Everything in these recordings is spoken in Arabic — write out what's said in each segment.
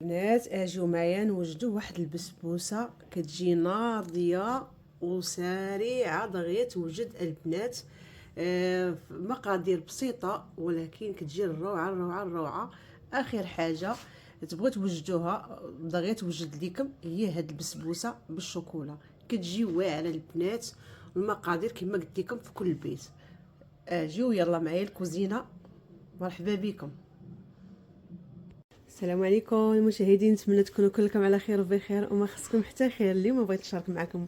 بنات اجيو معايا نوجدوا واحد البسبوسه كتجي ناضيه وسريعه دغيا توجد البنات. مقادير بسيطه ولكن كتجي الروعه الروعه الروعه. اخر حاجه تبغوا توجدوها دغيا توجد ليكم هي هاد البسبوسه بالشوكولا، كتجي واعره البنات. المقادير كما قلت لكم في كل بيت. اجيو يلا معايا الكوزينه. مرحبا بكم. السلام عليكم المشاهدين، نتمنى تكونوا كلكم على خير وبخير وما خصكم حتى خير. اليوم بغيت نشارك معكم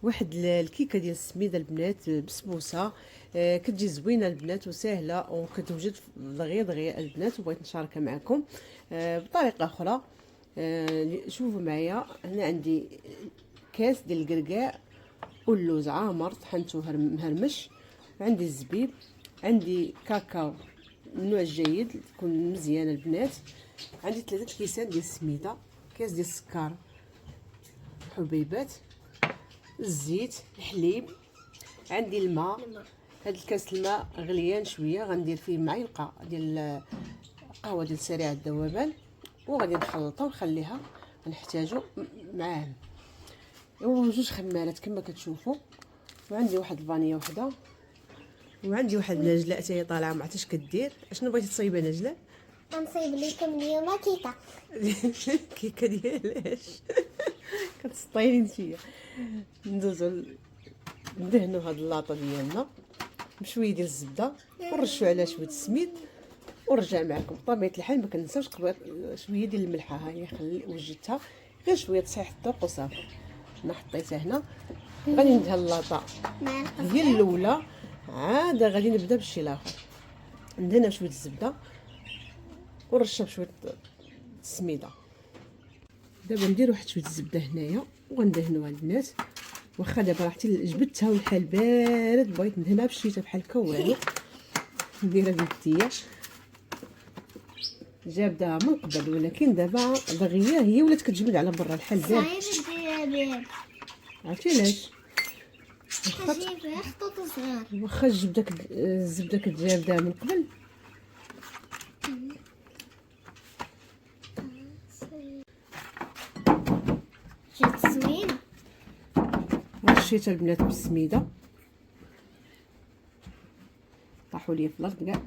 واحد الكيكه ديال السميده البنات، بسبوسه كتجي زوينه البنات وسهله وكتوجد دغيا دغيا البنات، وبغيت نشاركها معكم بطريقه اخرى. شوفوا معايا، هنا عندي كاس ديال الكركاع واللوز عامر طحنته مهرمش، عندي الزبيب، عندي كاكاو النوع الجيد تكون مزيانه البنات، عندي 3 كيسان ديال السميده، كاس ديال السكر حبيبات، الزيت، الحليب، عندي الماء. هاد الكاس الماء غليان شويه، غندير فيه معلقه ديال قهوه ديال سريع الذوبان وغادي نخلطها ونخليها نحتاجو معاه. وجوج خمارات كما كتشوفوا، وعندي واحد الفانيه وحده، وعندي واحد النجله حتى هي طالعه ما عرفتش كدير. اشنو بغيتي تصايبي نجله؟ غنصايب لكم اليوم كيكه. كيكه ديالاش كتسطيني نتيا. ندوزو ندهنو هاد اللاطه ديالنا بشويه ديال الزبده ونرشو عليها شويه السميد ونرجع معكم. بطبيعه الحال ما كنساوش شويه ديال الملحه، ها هي وجدتها غير شويه تصحيح الذوق وصافي. انا حطيتها هنا. غادي ندهن اللاطه هي الاولى، عاد غادي نبدا بالشي الاخر. ندهنها بشويه الزبده ونرشها بشويه السميده. دابا ندير واحد شويه الزبده هنايا وغندهنوها البنات. واخا دابا عرفتي جبدتها والحال بارد، بغيت ندهنها بالشيته بحال هكا والو نديرها بيديا. جابدها من قبل ولكن دابا دغيا هي ولات كتجبد على برا الحال بارد. صايب عرفتي علاش؟ كتجيب خطوط صغار. واخا الزبده كتجابدها من قبل جات زوينه. ورشيتها البنات بالسميده، طاحوا لي في الارض كاع.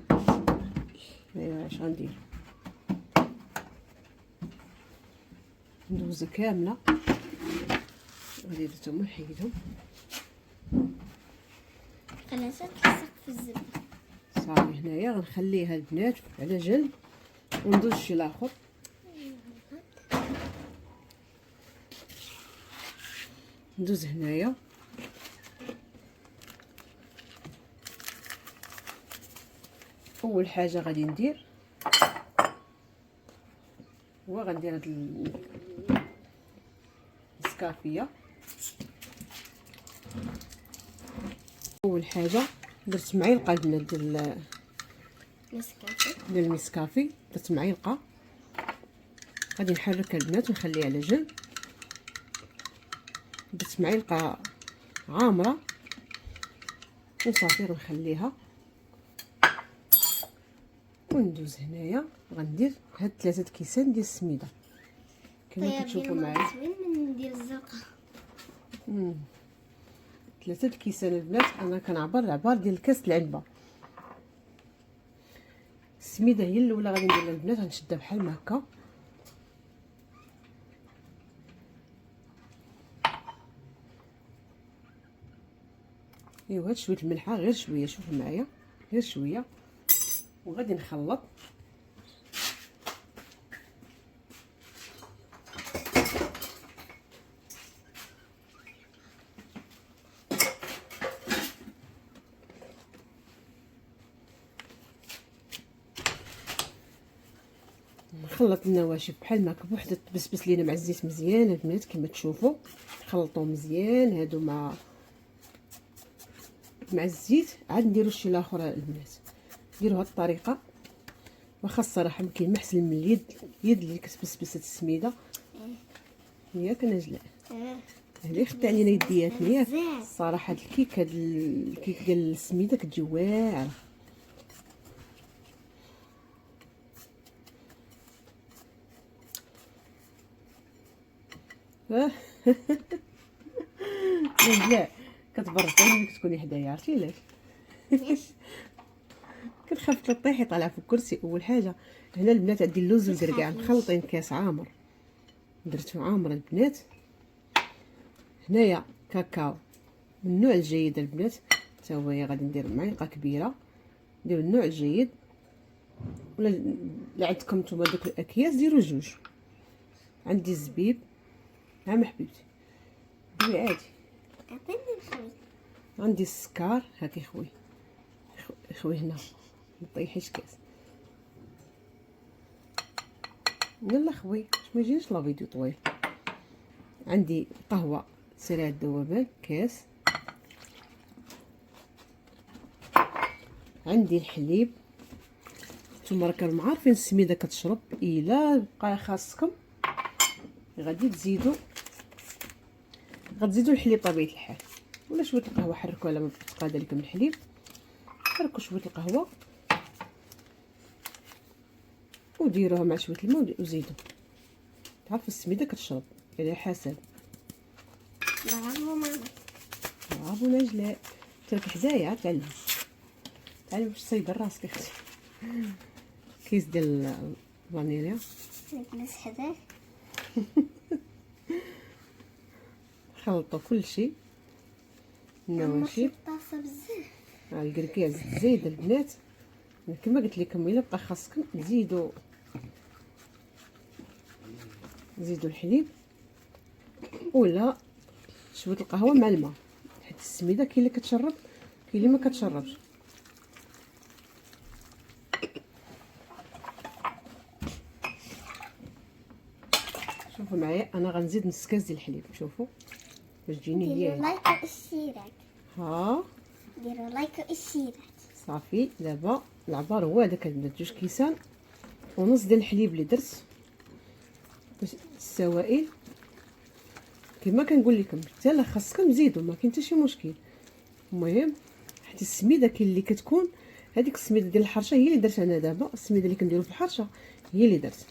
ايوا اش غندير؟ ندوزها كامله، غادي درتهم ونحيدهم خلاص تلصق في الزبده. صافي. هنايا غنخليها البنات على جنب وندوز شي لاخر. ندوز هنايا اول حاجه غادي ندير هو غندير هاد السكافيه. اول حاجه درت معلقه ديال المسكافي، درت معلقه. غادي نحركها البنات ونخليها على جنب. درت معلقه عامره وصافي غنخليها. وندوز هنايا غندير هاد 3 كيسان ديال السميده كما كتشوفوا معايا. زوين ندير الزرقاء. 3 كيسان البنات. انا كنعبر عبار ديال كاس العنبه. السميده هي الاولى غادي نديرها البنات، غنشدها بحال ما هكا. ايوا هاد شويه الملحه غير شويه، شوفوا معايا غير شويه، وغادي نخلط. نخلط النواشف بحال ما هكا بوحده تبسبس لينا مع الزيت مزيان البنات كما تشوفوا. نخلطوا مزيان هادو مع الزيت. عاد نديروا شي لاخر البنات، نديروا هاد الطريقه. واخا الصراحه ما كاين ما احسن من اليد اللي كتبسبس السميده. ياك نجلاء؟ هذه خدت علينا يدياتنا ياك. الصراحه هاد الكيك ديال السميده كتجي واعره. لا كتبرد ملي كتكوني حدايا، عرفتي علاش؟ كنخاف تطيحي طالعه في الكرسي. اول حاجه هنا البنات عندي اللوز والكركاع مخلطين كاس عامر، درتو عامر البنات. هنايا كاكاو من النوع الجيد البنات، حتى هو غادي ندير معلقه كبيره، ديروا النوع الجيد. ولا عندكم نتوما دوك الاكياس ديروا جوج. عندي الزبيب، ها حبيبتي ديري عادي. عطيني الخوي. عندي السكر، هاكي خوي خوي هنا ما طيحيش كاس. يلا خوي باش ما يجينيش لا فيديو طويل. عندي قهوه سريعه الذوبان كاس. عندي الحليب، نتوما راكم عارفين السميده كتشرب. الا بقى خاصكم غادي تزيدوا غتزيدوا الحليب طبيعه الحال، ولا شويه القهوه. حركوا على ما تقاد لكم الحليب، حركوا شويه القهوه وديروها مع شويه الماء وزيدوا. تعرفوا السميده كتشرب على حسب. برافو ماما. برافو نجلاء، ترك حدايا تعلم باش تصيد راسك اختي. كيس ديال الفانيليا نجلس حداك. خلطوا كلشي. النواشف طاسه بزاف. الكركاع زايد البنات. كما قلت لكم الا بقى خاصكم زيدوا الحليب ولا شويه القهوه مع الماء، حيت السميده كاين اللي كتشرب كاين اللي ما كتشربش. شوفوا معايا انا غنزيد نص كاس ديال الحليب. شوفوا باش تجيني ديروا هي لايك واشتراك. ها ديروا لايك واشتراك. صافي. دابا العبار هو هذاك البنات، 2 كيسان ونص ديال الحليب اللي درت باش السوائل. كما كنقول لكم حتى لا خاصكم زيدوا، ما كاين حتى شي مشكل. المهم حيت السميده كاين اللي كتكون هذيك السميده ديال الحرشه هي اللي درت انا. دابا السميده اللي كنديروا في الحرشه هي اللي درت،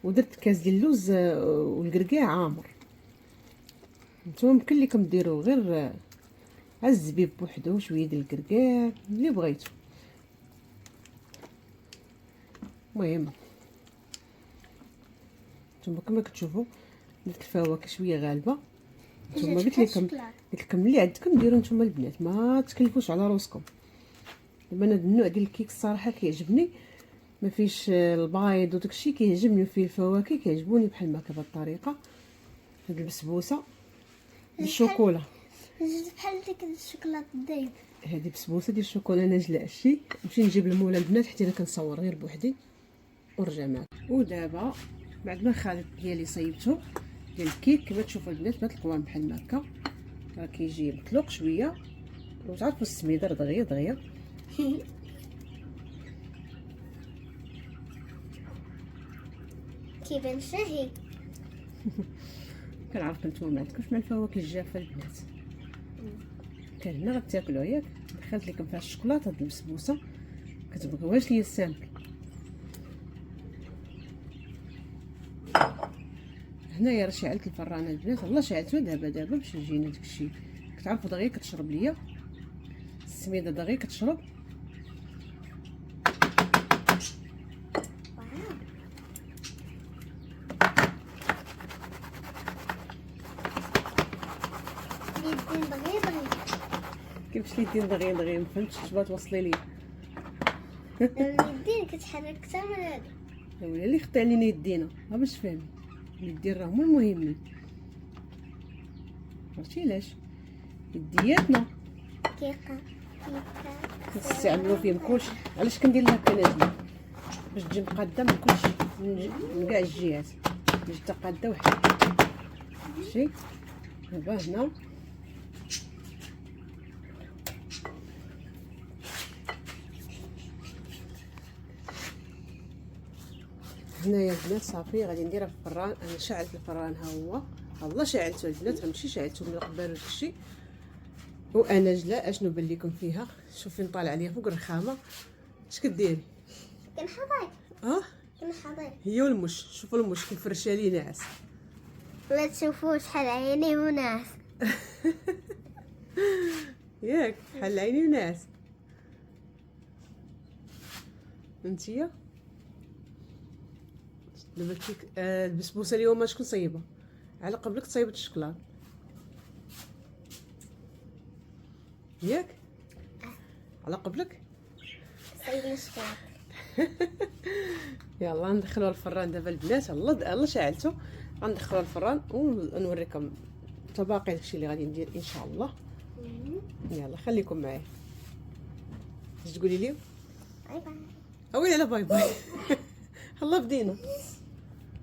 ودرت كاس ديال اللوز والكركاع عامر. نتوما يمكن لكم ديروا غير الزبيب بوحدو، شويه ديال الكركاع اللي بغيتو. المهم نتوما كما كتشوفوا درت الفواكه شويه غالبه. نتوما قلت لكم اللي عندكم ديروا نتوما البنات، ما تكلفوش على روسكم. دابا انا النوع ديال الكيك الصراحه كيعجبني، ما فيش البيض وداكشي، كيعجبني فيه الفواكه كيعجبوني بحال هكا بهذه الطريقه. هاد البسبوسه بالشوكولا، بحال ديك الشوكولاط الدايب. هذه بسبوسه ديال الشوكولا ناجله. شتي نمشي نجيب المولى البنات حتى انا كنصور غير بوحدي ورجع معاك. ودابا بعد ما الخليط ديالي صيبته ديال الكيك كما تشوفوا البنات بهاد القوام بحال هكا، راه كيجي مطلوق شويه. وتعرفوا السميده دغيا دغيا. كيبان شهي. كنعرف نتوما ما عندكمش مع الفواكه الجافه البنات، كان هنا غتاكلوا ياك. دخلت لكم فيها الشوكولاته د البسبوسه، كتبغيوهاش ليا سامبل. هنايا راه شعلت الفرانه البنات، والله شعلتو دابا باش يجينا داكشي. كتعرفوا دغيا كتشرب ليا السميده، دغيا كتشرب. كيفاش اليدين دغيا دغيا؟ ما فهمتش اش بغات توصلي لي. اليدين كتحرك اكثر من هذا. ولا اللي خطي علينا يدينا، ها باش فهمي اليدين راه هما المهمين. عرفتي علاش يدياتنا كنستعملوا فيهم كلشي. علاش كندير لها هكا نازله باش تجي مقاده من كلشي من كاع الجهات، باش تجي قاده وحده. ماشي دابا هنا هنايا البنات صافي غادي نديرها في الفران. انا شعلت الفران، ها هو الله شعلته البنات، راه ماشي شعلته من قبل ولا شي. وانا جلا اشنو بان لكم فيها؟ شوفي نطالع عليها فوق الرخامه. اش كديري؟ كنحضر. اه كنحضر. هي والمش. شوفوا المش كيفرشها لي ناعس. لا تشوفوا شحال عيني وناس. ياك بحال عيني وناس. انتيا دابا الكيك البسبوسه اليوم شكون صايبه؟ على قبلك تصايبت الشكلاط ياك على قبلك. صايبين الشكلاط. يلا ندخلوها الفران دابا البنات. الله شعلته. غندخلوها الفران ونوريكم باقي داكشي اللي غادي ندير ان شاء الله. يلا خليكم معايا. اش تقولي لي؟ باي باي. اويلي على باي باي. الله بدينا.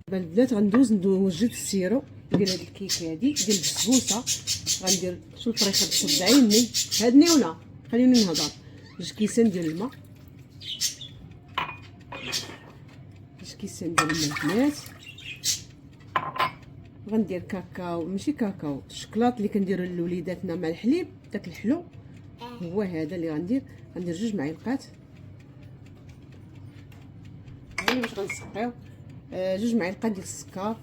دابا البنات غندوز نوجد السيرو ديال هاد الكيكه هادي ديال البسبوسه. غندير شو الطريقه باش تبعيني هادني ولا خليني نهضر. 2 كيسان ديال الماء، 2 كيسان ديال الماء البنات. غندير كاكاو، ماشي كاكاو، الشكلاط اللي كنديرو لوليداتنا مع الحليب، داك الحلو هو هذا اللي غندير 2 معالق. هاني باش غنسقيو 2 معالق ديال السكر.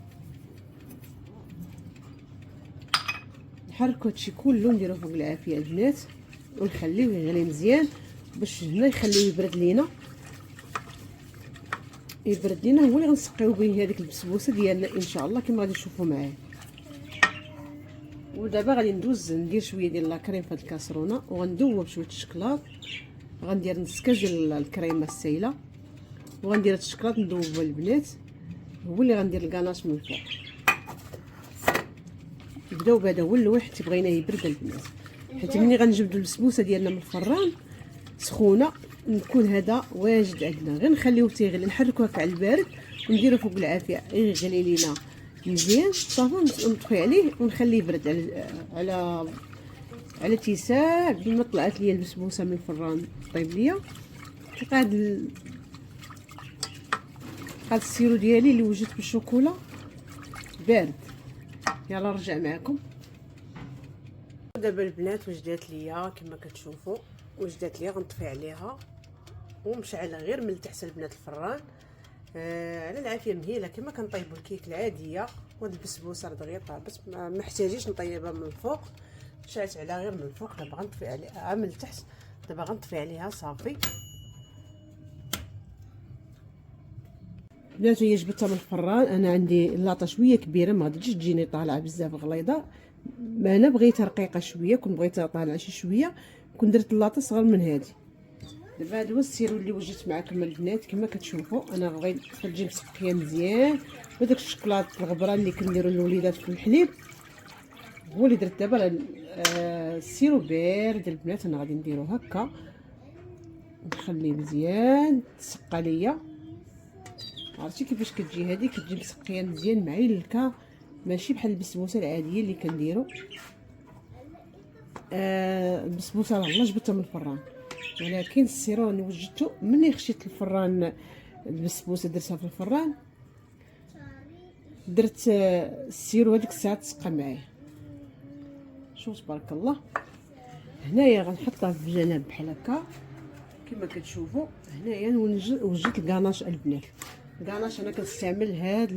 نحركو هادشي كله نديرو فوق العافيه البنات ونخليوه يغلي مزيان باش هنا يخليوه يبرد لينا. هو اللي غنسقيو به هذيك البسبوسه ديالنا ان شاء الله كما غادي تشوفوا معايا. ودابا غادي ندوز ندير شويه ديال لاكريم في هاد الكاسرونه وغندوب شويه الشكلاط. غندير نص كاس ديال الكريمه السايله وغندير هاد الشكلاط ندوبو البنات. هو اللي غندير الكاناش من الفوق. نبداو بهذا هو اللوح حتى بغيناه يبرد البنات، حيت ملي غنجبدو البسبوسه ديالنا من الفران سخونه نكون هذا واجد عندنا. غير نخليوه تيغلي، نحركو هكا على البارد ونديرو فوق العافيه يغلي لينا مزيان صافي. نطفي عليه ونخليه يبرد على اتساع. بما طلعت ليا البسبوسه من الفران طيب ليا قاد السيرو ديالي اللي وجدت بالشوكولا بارد. يلا نرجع معكم. دابا البنات وجدات ليا كما كتشوفوا، وجدات ليا غنطفي عليها ومشعله غير من تحت البنات الفران على العافيه مهيله كما كنطيبوا الكيك العاديه. وهاد البسبوسه دغيا طابت ما محتاجيش نطيبها من الفوق، شعلت عليها غير من الفوق. دابا غنطفي عليها من التحت، دابا غنطفي عليها صافي. بنات هي جبتها من الفران. انا عندي اللاطه شويه كبيره ما غاديش تجيني طالعه بزاف غليظه، ما انا بغيتها رقيقه شويه، كنت بغيتها طالعه شي شويه كنت درت اللاطه صغر من هذه. دابا هذا هو السيرو اللي وجدت معكم البنات كما كتشوفوا. انا بغيت تجي مسقيه مزيان وداك الشكلاط الغبره اللي كنديروا للوليدات في الحليب هو اللي درت. دابا السيرو بارد البنات. انا غادي نديرو هكا نخليه مزيان تسقى ليا. عرفتي كيفاش كتجي هذه؟ كتجي مسقيه مزيان معيلكه، ماشي بحال البسبوسه العاديه اللي كنديرو. البسبوسه راه الله جبتها من الفران، ولكن السيرو اللي وجدته ملي خشيت الفران البسبوسه درتها في الفران درت السيرو هذيك الساعه تسقى معايا. شوف تبارك الله. هنايا غنحطها في جنب بحال هكا كما كتشوفوا. هنايا وجدت الكاناش البنات. الكاناش انا كنستعمل هاد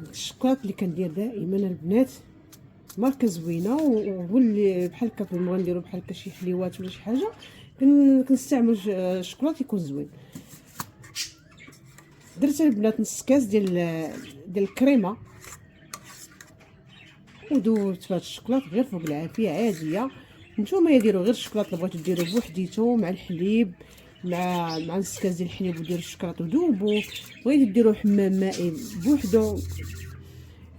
الشكلاط اللي كندير دائما البنات، ماركه زوينه وهو اللي بحال هكا بغينا نديرو بحال هكا شي حليوات ولا شي حاجه كنستعمل الشكلاط يكون زوين. درت البنات نص كاس ديال الكريمه ودوبت في هاد الشكلاط غير فوق العافيه عاديه. نتوما يديروا غير الشكلاط اللي بغيتو ديروه بوحديتو مع الحليب مع نص كاس ديال الحليب وديروا الشكلاط ودوبوا. بغيتو ديروا حمام مائي بوحدو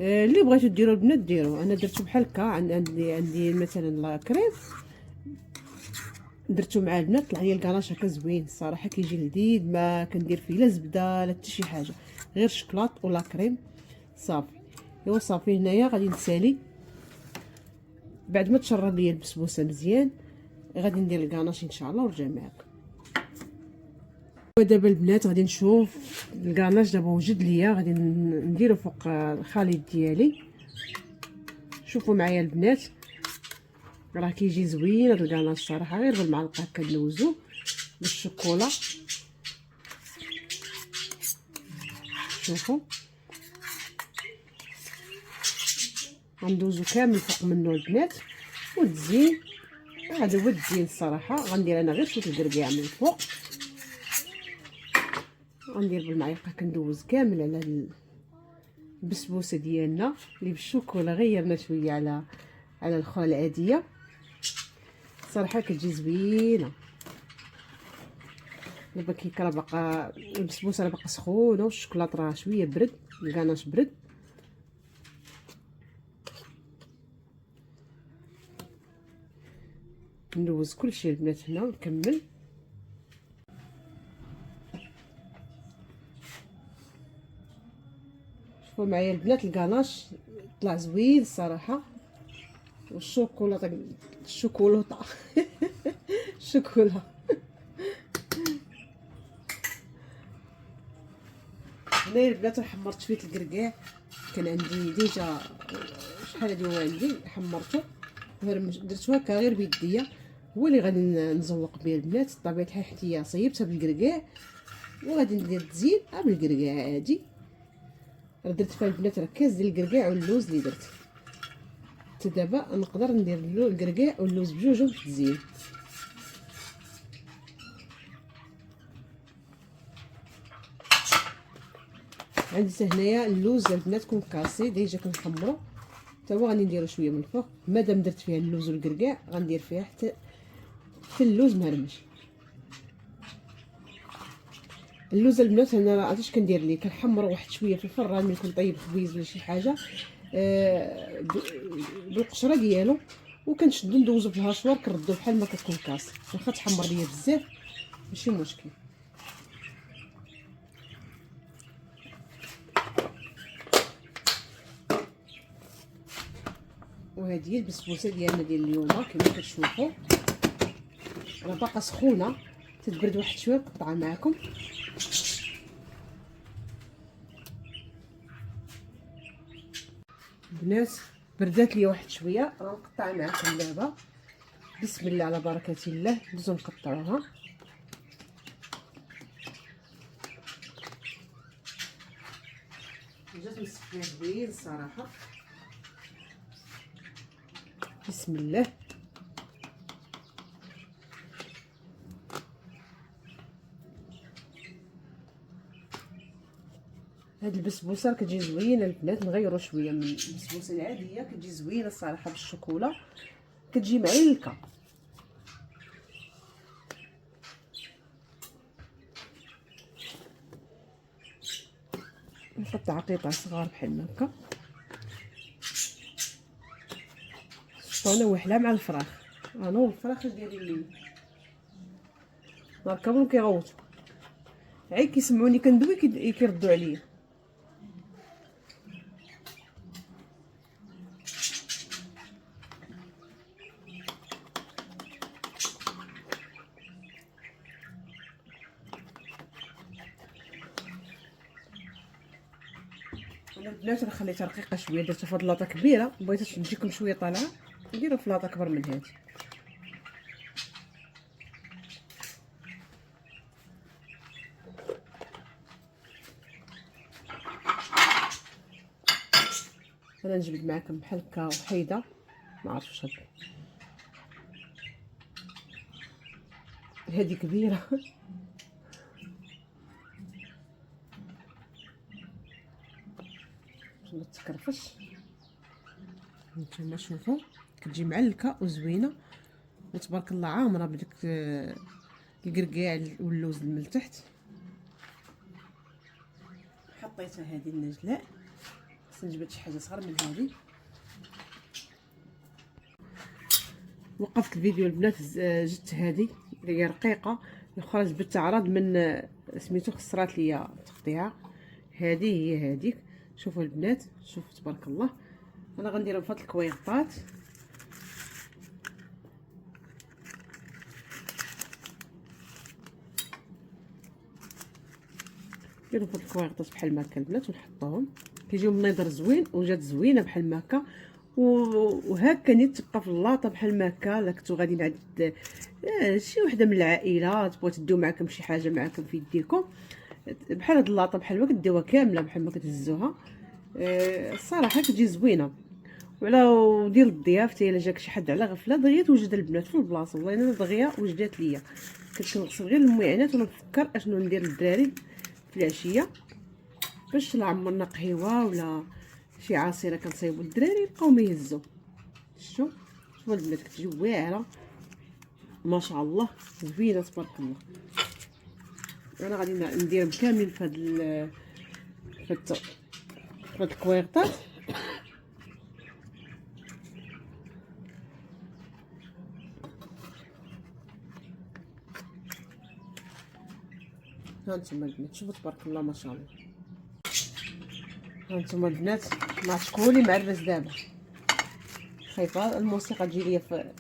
اللي بغيتو ديروا البنات ديروا. انا درتو بحال هكا. عندي مثلا لا كريم درتو مع البنات طلع لي الكاناش هكا زوين الصراحه كيجي لذيذ. ما كندير فيه لا زبده لا حتى شي حاجه، غير شكلاط ولا كريم صافي. ايوا صافي. هنايا غادي نسالي بعد ما تشرب لي البسبوسه مزيان غادي ندير الكاناش ان شاء الله ونرجع معاكم. ودابا البنات غادي نشوف الكاناش. دابا وجد ليا غادي نديرو فوق الخليط ديالي. شوفوا معايا البنات راه كيجي زوين هذا الكاناش صراحه. غير بالمعلقه هكا ندوزو بالشوكولا. شوفوا غندوزو كامل فوق منه البنات. والتزيين هذا هو التزيين الصراحه. غندير انا غير شويه الكركاع من الفوق، غندير بالمعلقه كندوز كامل على البسبوسه ديالنا اللي بالشوكولا. غيرنا شويه على الاخرى العاديه، صراحه كتجي زوينه. دابا كيك راه باقا البسبوسه راه باقا سخونه والشوكولاط راه شويه برد، الكاناش برد. ندوز كلشي البنات هنا ونكمل. شوفوا معايا البنات الكاناش طلع زوين الصراحه، والشوكولاطه الشوكولاطه الشوكولا. هنايا البنات حمرت شويه الكركاع، كان عندي ديجا شحال هادي هو عندي حمرته، درتو هكا غير بيديا. هو اللي غادي نزوق به البنات بطبيعه الحال، حتى هي صيبتها بالكركاع وغادي ندير التزيين بالكركاع عادي. درت فيها البنات راه كاس ديال الكركاع واللوز اللي درت. حتى دابا نقدر ندير الكركاع واللوز بجوجهم في التزيين. عندي حتى هنايا اللوز البنات كون كاسي ديجا كنحمرو، حتى هو غادي نديرو شويه من الفوق. مادام درت فيها اللوز والكركاع غندير فيها حتى اللوز مهرمش. اللوز البنات انا عرفتش كندير ليه، كنحمرو واحد شويه في الفران ملي كنطيب خبيز ولا شي حاجه بالقشره ديالو، وكنشدو ندوزو في الهاشوار كنردو بحال ما كتكون كاس. واخا تحمر ليا بزاف ماشي مشكل. وهذه هي البسبوسه ديالنا ديال اليوم كما كتشوفوا، راه باقا سخونه تتبرد واحد شويه نقطعها معكم. البنات بردات لي واحد شويه، راه نقطعها معكم دابا. بسم الله على بركه الله ندوزو نقطعوها. جات مسكيه زوين الصراحه. بسم الله. هاد البسبوسه كتجي زوينه البنات، نغيروا شويه من البسبوسه العاديه كتجي زوينه الصراحه بالشوكولا، كتجي معلكه. نقطع قطع صغار بحال هكا. شطونه وحله مع الفراخ، انا والفراخ ديالي اللي نركبهم كيغوتوا عيب كيسمعوني كندوي كيردوا عليا. انا البنات راه خليتها رقيقه شويه، درتها فهاد لاطه كبيره بغيتها تجيكم شويه طالعه، نديرها في لاطه كبر من هادي. انا نجبد معكم بحال هكا وحيده، ما عرفتش هادي كبيره باش ما تكرفش. نتوما شوفوا كتجي معلكه وزوينه وتبارك الله عامره بداك الكركاع واللوز من التحت. حطيتها هذه النجلاء، خصني نجبد شي حاجه صغر من هذه. وقفت الفيديو البنات، جبت هذه اللي هي رقيقه، الاخرى جبت عرض من سميتو خسرات ليا تقطيعه. هذه هي هذيك، شوفوا البنات شوفوا تبارك الله. انا غنديرهم في هاد الكويغطات، نديرهم في هاد الكويغطات بحال ما هكا البنات ونحطوهم، كيجيو منيضر زوين وجات زوينه بحال ما هكا. وهكا نيت تبقى في اللاطه بحال ما هكا. لا كنتو غاديين عند شي وحده من العائله تبغوا تديو معكم شي حاجه معكم في يديكم بحال هاد اللاطه بحال ما كديوها كامله بحال ما كتهزوها، الصراحه كتجي زوينه. ولا ديال الضياف حتى الا جاك شي حد على غفله دغيا توجد البنات في البلاصه. والله انا دغيا وجدات ليا، كنت كنغسل غير المعينات ونفكر اشنو ندير للدراري في العشيه باش لا عمرنا قهيوه ولا شي عصيره كنصايبوا الدراري يبقاو ما يهزوا. شوف البنات كتجي واعره ما شاء الله، زوينه تبارك الله. انا غادي نديرهم كاملين في هاد الكويرطات. هانتوما البنات شوفوا تبارك الله ما شاء الله. هانتوما البنات ما شكون اللي معرس دابا، خايفه الموسيقى تجي ليا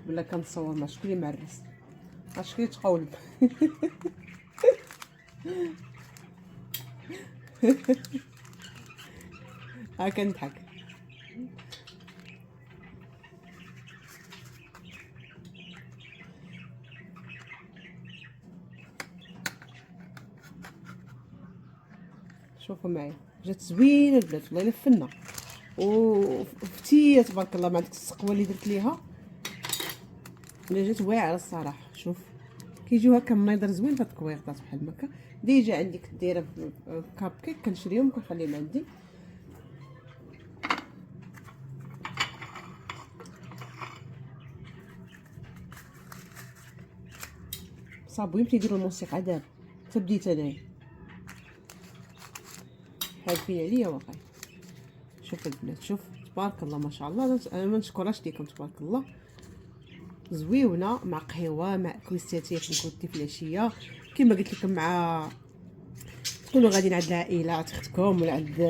بلا كنصور. ما شكون اللي معرس، شكون تقولب ها كنضحك. شوفوا معايا جات زوينه البنات والله الا فنه وفتيه تبارك الله مع ديك السقوه اللي درت ليها اللي جات واعره الصراحه. شوف كيجيو هكا منيضر زوين في هاد الكويرطات بحال هكا. ديجا عندي كنت دايره كاب كيك كنشريهم كنخليهم عندي. صابو يمكن يديروا الموسيقى دابا حتى بديت انايا حابين عليا واقع. شوف البنات شوف تبارك الله ما شاء الله. انا ما نشكرهاش ليكم تبارك الله، زويونه مع قهوه مع كويستاتي كنتي في العشيه كما قلت لكم، مع تكونوا غاديين عند العائله عند اختكم ولا عند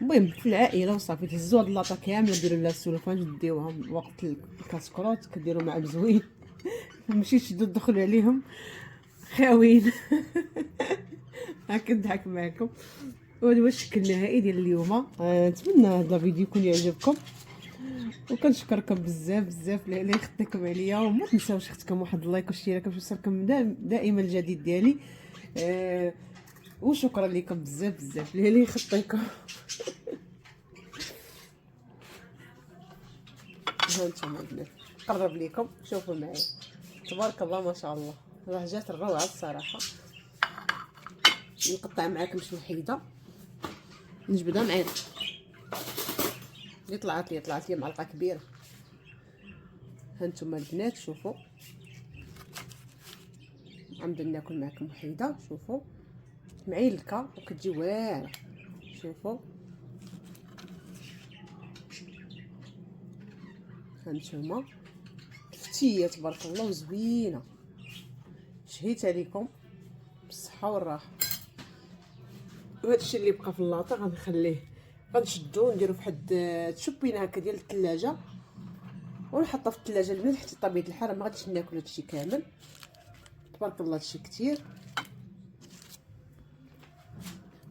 المهم في العائله وصافي تهزوا هاد اللاطه كامله ديروا لها السلوفان ديوها وقت الكاسكروت كديروا معهم زوين ماشي تشدوا تدخلوا عليهم خاويين هاك نضحك معكم. وهذا هو الشكل النهائي ديال اليوم. نتمنى هذا الفيديو يكون يعجبكم وكنشكركم بزاف بزاف اللي خديتكم عليا. وما تنساوش اختكم واحد اللايك والاشتراك باش يوصلكم دائما الجديد ديالي. وشكرا لكم بزاف بزاف اللي خطيكم. هانتوما البنات قرب ليكم شوفوا معايا تبارك الله ما شاء الله. راه جات الروعه الصراحه. نقطع معاكم شي وحيده نجبدها معايا اللي طلعت لي معلقه كبيره. هانتوما البنات شوفوا غنبدا ناكل معكم وحيده. شوفوا معيلكه وكتجي واعره. شوفوا هانتوما فتيه تبارك الله وزوينه. شهيت عليكم بالصحه والراحه. وهذا الشيء اللي بقى في اللاطه غنخليه غنشدو نديرو فواحد تشوبينه هكا ديال الثلاجه ونحطها في الثلاجه البنات حتى طبيعه الحال ما غاديش ناكل هادشي كامل. تبارك الله هادشي كتير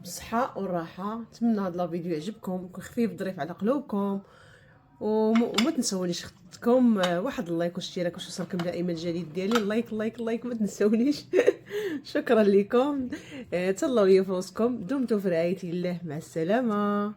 بالصحه والراحه. نتمنى هذا الفيديو يعجبكم ويكون خفيف ظريف على قلوبكم. وما تنسونيش خدتكم واحد اللايك واشتراك باش يوصلكم دائما الجديد ديالي. اللايك لايك لايك ما تنسونيش. شكرا لكم. تهلاو ليا في راسكم. دمتم في رعايه الله. مع السلامه.